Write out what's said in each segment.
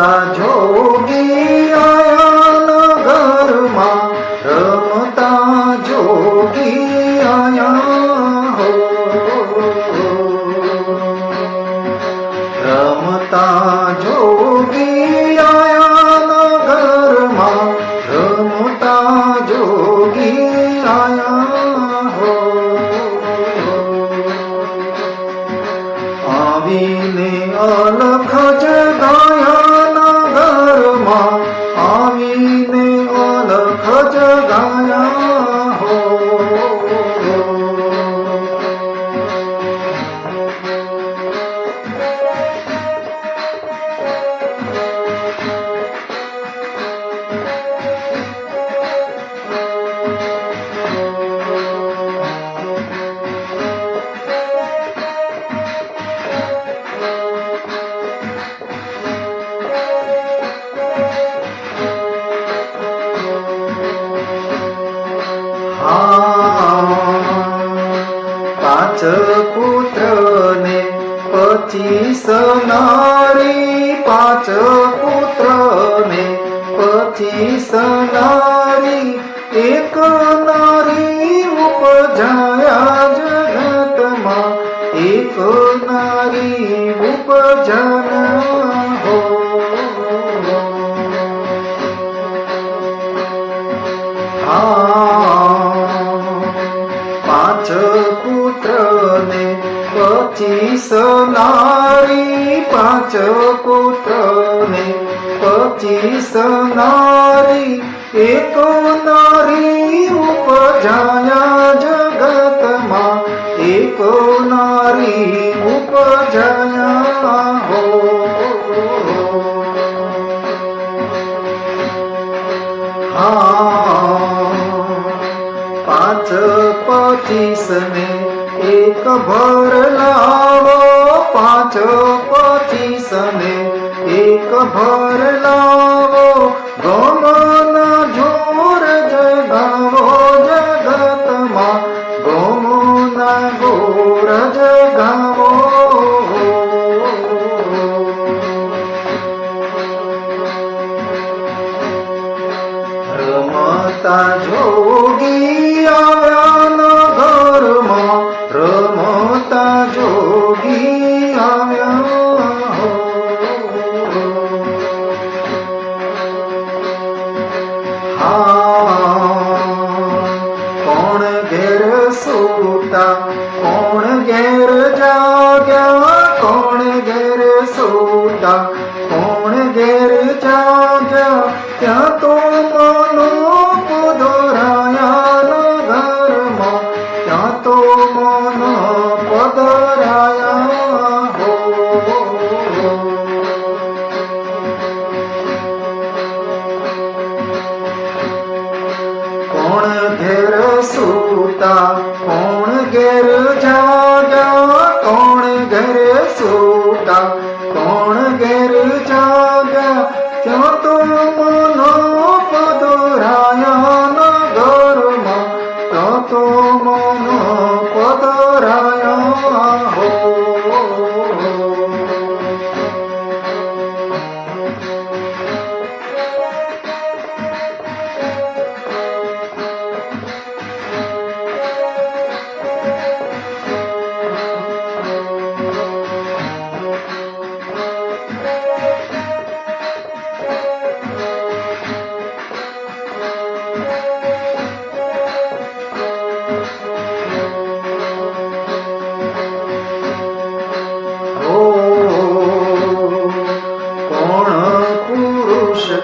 રમતા જોગી આયા નગરમાં, રમતા જોગી આયા હો. રમતા જોગી આયા નગરમાં, રમતા જોગી આયા હો. આવીને અલખ જગાયા નગરમાં, આવીને અલખ જગાયા હો. પાંચ પુત્ર ને 25 નારી, પાંચ પુત્ર ને 25 નારી, એક નારી ઉપજાયા જગતમાં, એક નારી ઉપજાયા હો. પાંચ પુત્ર ને 25 નારી, પાંચ પુત્ર ને 25 નારી, એક નારી ઉપજાયા જગતમાં, એક નારી ઉપજાયા હો. પાંચ 25 ને એક ભર લાવો, પાંચ 25 ને એક ભર લાવો, ગોમના જોર જગાવો જગતમાં, ગોમના ગોર જગાવો. રમતા જોગી આવ્યા નગરમાં, રમતા જોગી આવ્યા હો. કોણ ઘેર સૂતા, કોણ ઘેર જાગ્યા, કોણ ઘેર સૂતા, કોણ ઘેર જાગ્યા, ત્યાં તો મનો પધરાયા નગરમાં, ત્યાં તો મનો પધરાયા હો. કોણ ઘેર સૂતા, કોણ ઘેર જાગ્યા, કોણ ઘેર સૂતા, કોણ ઘેર જાગ્યા, ત્યાં તો મનો પધરાયા નગરમાં, ત્યાં તો મનો પધરાયા હો.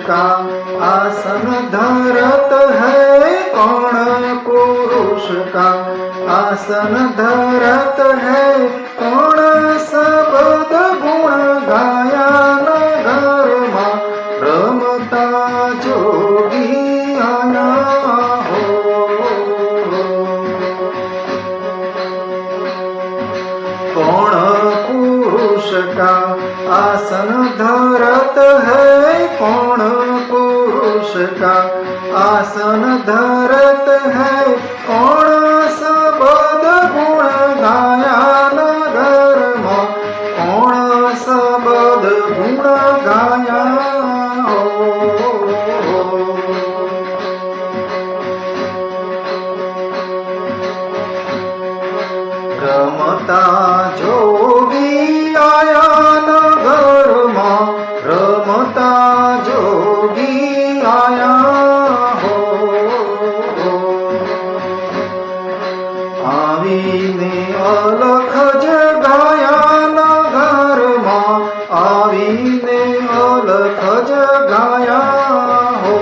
का आसन धरत है, कौन पुरुष का आसन धरत है, कौन शब्द गुण गाया नगरमा, रमता जोगी आया हो. कौन पुरुष का आसन धरत है, कौन पुरुष का आसन धरत है, कौन शब्द गुण गाया नगरमा, कौन शब्द गुण गाया રમતા જોગી આયા નગરમાં, રમતા જોગી આયા હો. આવીને અલખ જગાયા નગરમાં, આવીને અલખ જગાયા હો.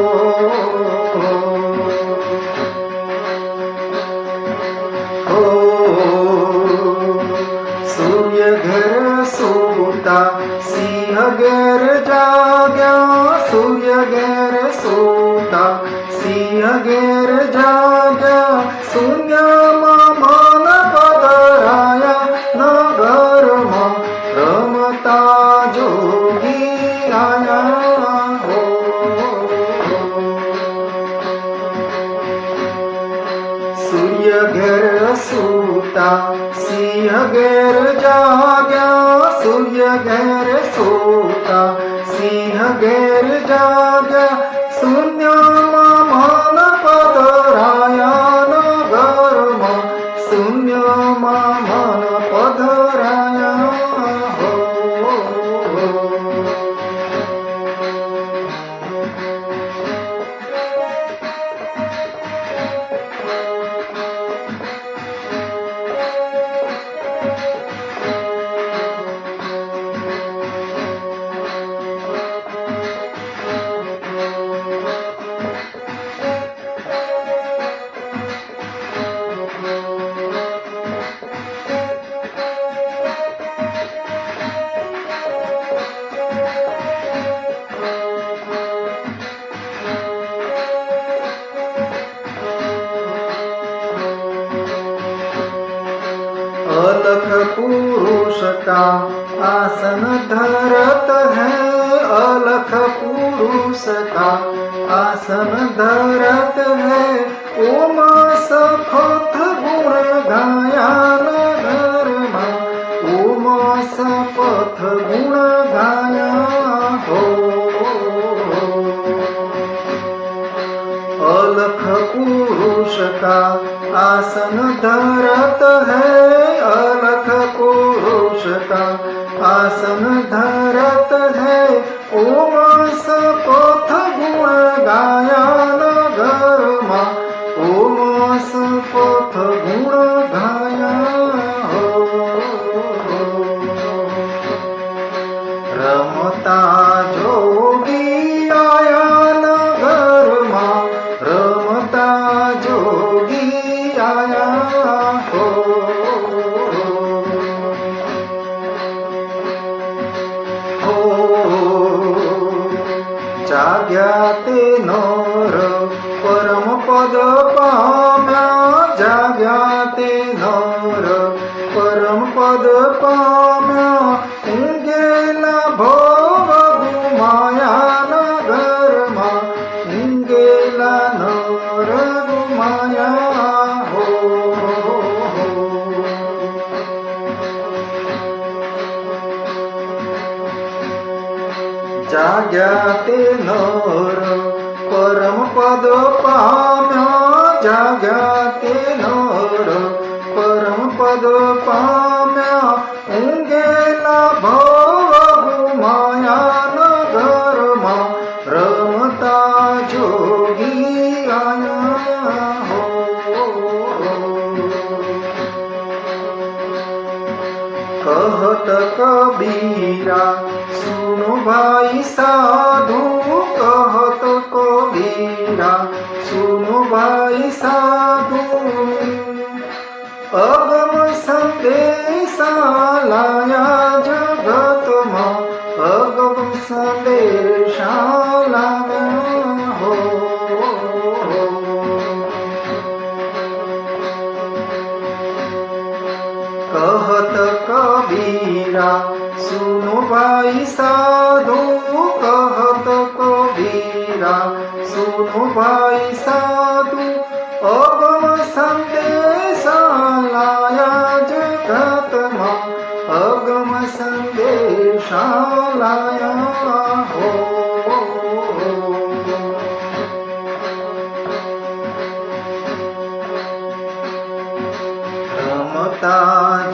સૂર્ય ઘેર સૂતા સિંહ ઘેર જાગ્યા, સૂર્ય ઘેર સૂતા સિંહ ઘેર જાગ્યા, શૂન્યમાં મન પધરાયા નગરમાં, રમતા જોગી આયા હો. સૂર્ય ઘેર સૂતા સિંહ ઘેર જાગ્યા, સૂર્ય ઘેર સૂતા સિંહ ઘેર જાગ્યા, શૂન્યમાં મન પધરાયા નગરમાં, શૂન્યમાં મન પધરાયા હો. अलख पुरुष का आसन धरत है, अलख पुरुष का आसन धरत है, ओम सपथ गुण गाया नगरमा, ओम सपथ गुण गाया हो. अलख पुरुष का आसन धरत है, अलख पुरुष का आसन धरत है, ओम सपथ गुण गाया नगरमा, ओम सपथ गुण गाया हो. रमता जोगी आया नगરમાં, રમતા જોગી આયા હો. જાગ્યા તે નર પરમ પદ પામ્યા, જાગ્યા તે નર પરમ પદ પામ્યા, ઊંઘેલા ભવ ગુમાયા નગરમાં, ઊંઘેલા નર ગુમાયા હો. જાગ્યા તે નર પરમ પદ પામ્યા, જાગ્યા તે નર પરમ પદ પામ્યા, ઊંઘેલા ભવ ગુમાયા નગરમાં, રમતા જોગી આયા હો. कहत कबीरा सुनो भाई साधु, कहत कबीरा सुनो भाई साधु, अगम संदेशा लाया जगतમાં, अगम संदेशा लाया हो. कहत कबीरा सुनो भाई साधु, कहत कबीरा सुनो भाई साधु, अगम संदेशा लाया जगतમાં, अगम संदेशा लाया हो. રમતા